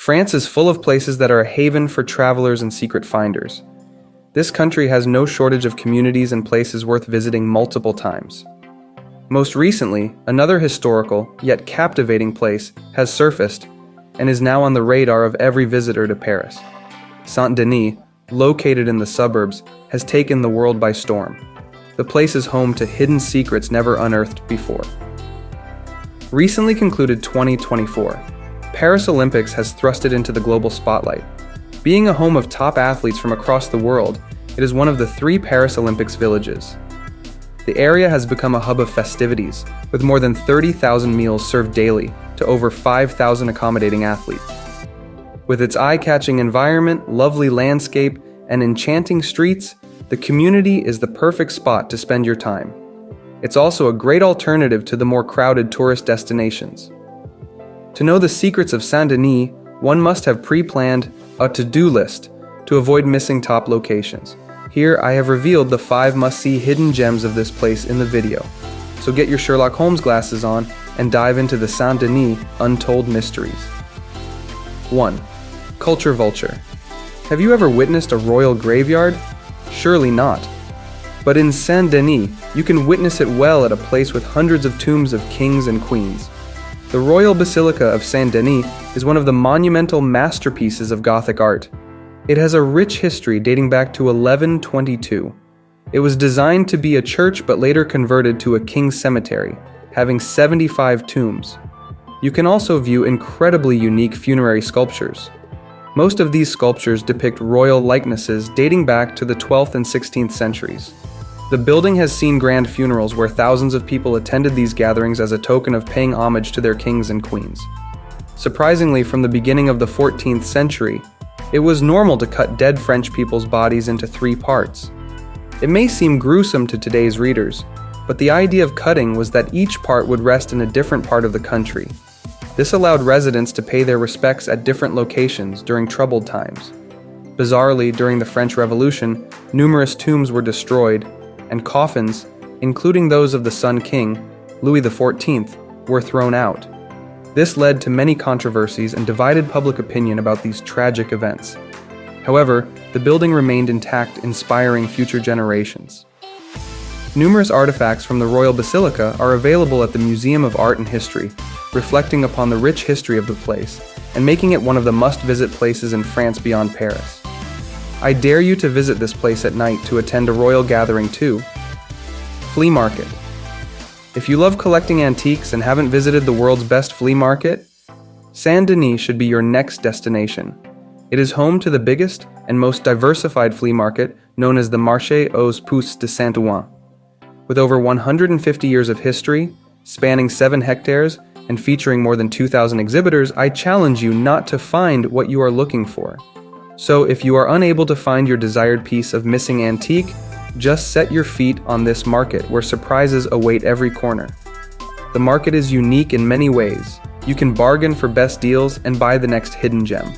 France is full of places that are a haven for travelers and secret finders. This country has no shortage of communities and places worth visiting multiple times. Most recently, another historical, yet captivating place has surfaced and is now on the radar of every visitor to Paris. Saint-Denis, located in the suburbs, has taken the world by storm. The place is home to hidden secrets never unearthed before. Recently concluded 2024, Paris Olympics has thrust it into the global spotlight. Being a home of top athletes from across the world, it is one of the 3 Paris Olympics villages. The area has become a hub of festivities, with more than 30,000 meals served daily to over 5,000 accommodating athletes. With its eye-catching environment, lovely landscape, and enchanting streets, the community is the perfect spot to spend your time. It's also a great alternative to the more crowded tourist destinations. To know the secrets of Saint-Denis, one must have pre-planned a to-do list to avoid missing top locations. Here, I have revealed the 5 must-see hidden gems of this place in the video. So get your Sherlock Holmes glasses on and dive into the Saint-Denis untold mysteries. 1. Culture Vulture. Have you ever witnessed a royal graveyard? Surely not. But in Saint-Denis, you can witness it well at a place with hundreds of tombs of kings and queens. The Royal Basilica of Saint-Denis is one of the monumental masterpieces of Gothic art. It has a rich history dating back to 1122. It was designed to be a church but later converted to a king's cemetery, having 75 tombs. You can also view incredibly unique funerary sculptures. Most of these sculptures depict royal likenesses dating back to the 12th and 16th centuries. The building has seen grand funerals where thousands of people attended these gatherings as a token of paying homage to their kings and queens. Surprisingly, from the beginning of the 14th century, it was normal to cut dead French people's bodies into 3 parts. It may seem gruesome to today's readers, but the idea of cutting was that each part would rest in a different part of the country. This allowed residents to pay their respects at different locations during troubled times. Bizarrely, during the French Revolution, numerous tombs were destroyed, and coffins, including those of the Sun King, Louis XIV, were thrown out. This led to many controversies and divided public opinion about these tragic events. However, the building remained intact, inspiring future generations. Numerous artifacts from the Royal Basilica are available at the Museum of Art and History, reflecting upon the rich history of the place and making it one of the must-visit places in France beyond Paris. I dare you to visit this place at night to attend a royal gathering too. Flea Market. If you love collecting antiques and haven't visited the world's best flea market, Saint-Denis should be your next destination. It is home to the biggest and most diversified flea market known as the Marché aux Puces de Saint-Ouen. With over 150 years of history, spanning 7 hectares, and featuring more than 2,000 exhibitors, I challenge you not to find what you are looking for. So if you are unable to find your desired piece of missing antique, just set your feet on this market where surprises await every corner. The market is unique in many ways. You can bargain for best deals and buy the next hidden gem.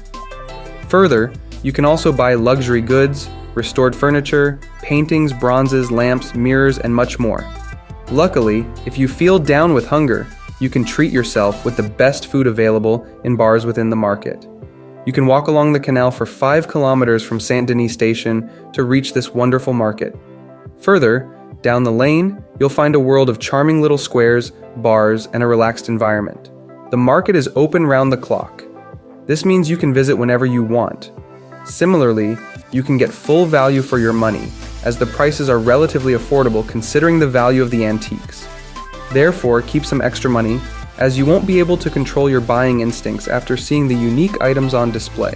Further, you can also buy luxury goods, restored furniture, paintings, bronzes, lamps, mirrors, and much more. Luckily, if you feel down with hunger, you can treat yourself with the best food available in bars within the market. You can walk along the canal for 5 kilometers from Saint-Denis station to reach this wonderful market. Further, down the lane, you'll find a world of charming little squares, bars, and a relaxed environment. The market is open round the clock. This means you can visit whenever you want. Similarly, you can get full value for your money, as the prices are relatively affordable considering the value of the antiques. Therefore, keep some extra money, as you won't be able to control your buying instincts after seeing the unique items on display.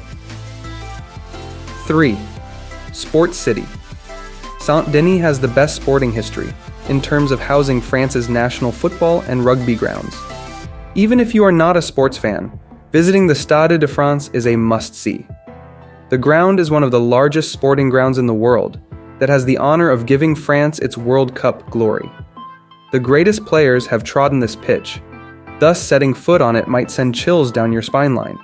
3. Sports City. Saint-Denis has the best sporting history, in terms of housing France's national football and rugby grounds. Even if you are not a sports fan, visiting the Stade de France is a must-see. The ground is one of the largest sporting grounds in the world, that has the honor of giving France its World Cup glory. The greatest players have trodden this pitch, thus setting foot on it might send chills down your spine line.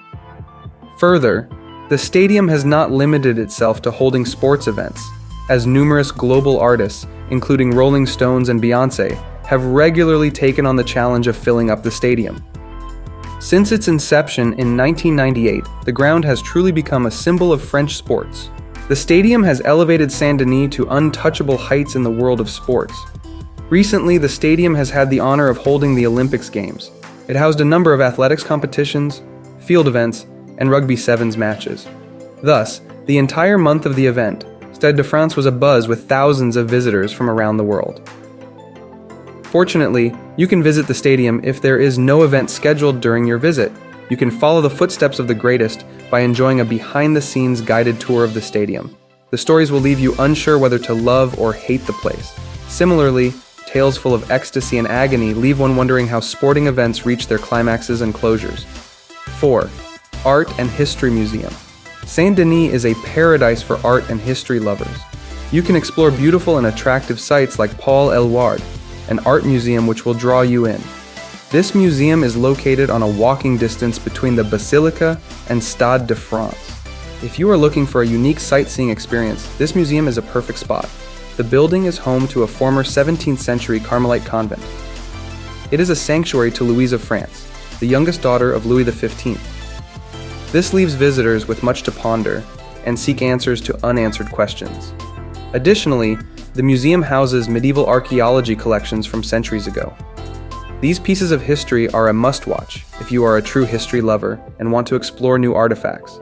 Further, the stadium has not limited itself to holding sports events, as numerous global artists, including Rolling Stones and Beyoncé, have regularly taken on the challenge of filling up the stadium. Since its inception in 1998, the ground has truly become a symbol of French sports. The stadium has elevated Saint-Denis to untouchable heights in the world of sports. Recently, the stadium has had the honor of holding the Olympics Games. It housed a number of athletics competitions, field events, and rugby sevens matches. Thus, the entire month of the event, Stade de France was abuzz with thousands of visitors from around the world. Fortunately, you can visit the stadium if there is no event scheduled during your visit. You can follow the footsteps of the greatest by enjoying a behind-the-scenes guided tour of the stadium. The stories will leave you unsure whether to love or hate the place. Similarly, tales full of ecstasy and agony leave one wondering how sporting events reach their climaxes and closures. 4. Art and History Museum. Saint-Denis is a paradise for art and history lovers. You can explore beautiful and attractive sites like Paul Eluard, an art museum which will draw you in. This museum is located on a walking distance between the Basilica and Stade de France. If you are looking for a unique sightseeing experience, this museum is a perfect spot. The building is home to a former 17th century Carmelite convent. It is a sanctuary to Louise of France, the youngest daughter of Louis XV. This leaves visitors with much to ponder and seek answers to unanswered questions. Additionally, the museum houses medieval archaeology collections from centuries ago. These pieces of history are a must-watch if you are a true history lover and want to explore new artifacts.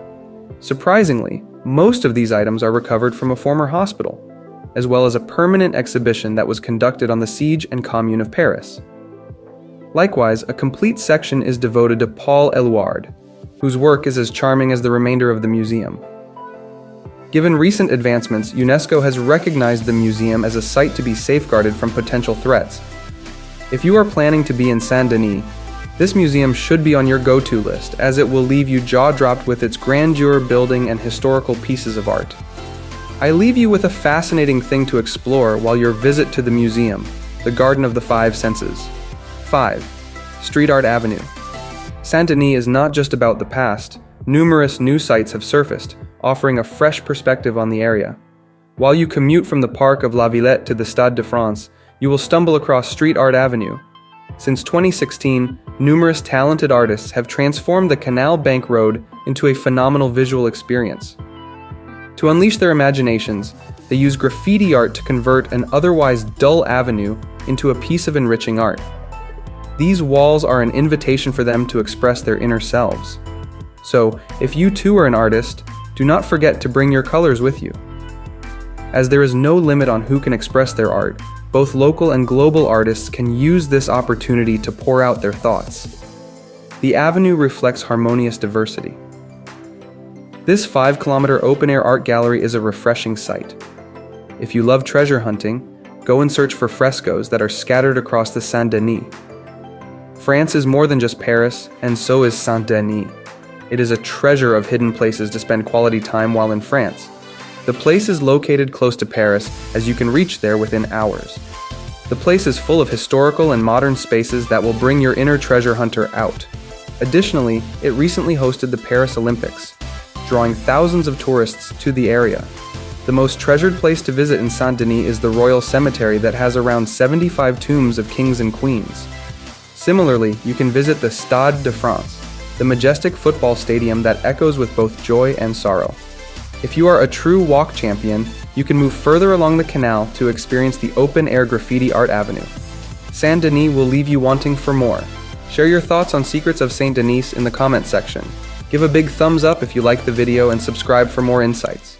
Surprisingly, most of these items are recovered from a former hospital, as well as a permanent exhibition that was conducted on the siege and Commune of Paris. Likewise, a complete section is devoted to Paul Eluard, whose work is as charming as the remainder of the museum. Given recent advancements, UNESCO has recognized the museum as a site to be safeguarded from potential threats. If you are planning to be in Saint-Denis, this museum should be on your go-to list, as it will leave you jaw-dropped with its grandeur, building, and historical pieces of art. I leave you with a fascinating thing to explore while your visit to the museum, the Garden of the Five Senses. 5. Street Art Avenue. Saint-Denis is not just about the past. Numerous new sites have surfaced, offering a fresh perspective on the area. While you commute from the Park of La Villette to the Stade de France, you will stumble across Street Art Avenue. Since 2016, numerous talented artists have transformed the Canal Bank Road into a phenomenal visual experience. To unleash their imaginations, they use graffiti art to convert an otherwise dull avenue into a piece of enriching art. These walls are an invitation for them to express their inner selves. So, if you too are an artist, do not forget to bring your colors with you. As there is no limit on who can express their art, both local and global artists can use this opportunity to pour out their thoughts. The avenue reflects harmonious diversity. This 5-kilometer open-air art gallery is a refreshing sight. If you love treasure hunting, go and search for frescoes that are scattered across the Saint-Denis. France is more than just Paris, and so is Saint-Denis. It is a treasure of hidden places to spend quality time while in France. The place is located close to Paris, as you can reach there within hours. The place is full of historical and modern spaces that will bring your inner treasure hunter out. Additionally, it recently hosted the Paris Olympics, drawing thousands of tourists to the area. The most treasured place to visit in Saint-Denis is the Royal Cemetery that has around 75 tombs of kings and queens. Similarly, you can visit the Stade de France, the majestic football stadium that echoes with both joy and sorrow. If you are a true walk champion, you can move further along the canal to experience the open-air graffiti art avenue. Saint-Denis will leave you wanting for more. Share your thoughts on Secrets of Saint-Denis in the comment section. Give a big thumbs up if you liked the video and subscribe for more insights.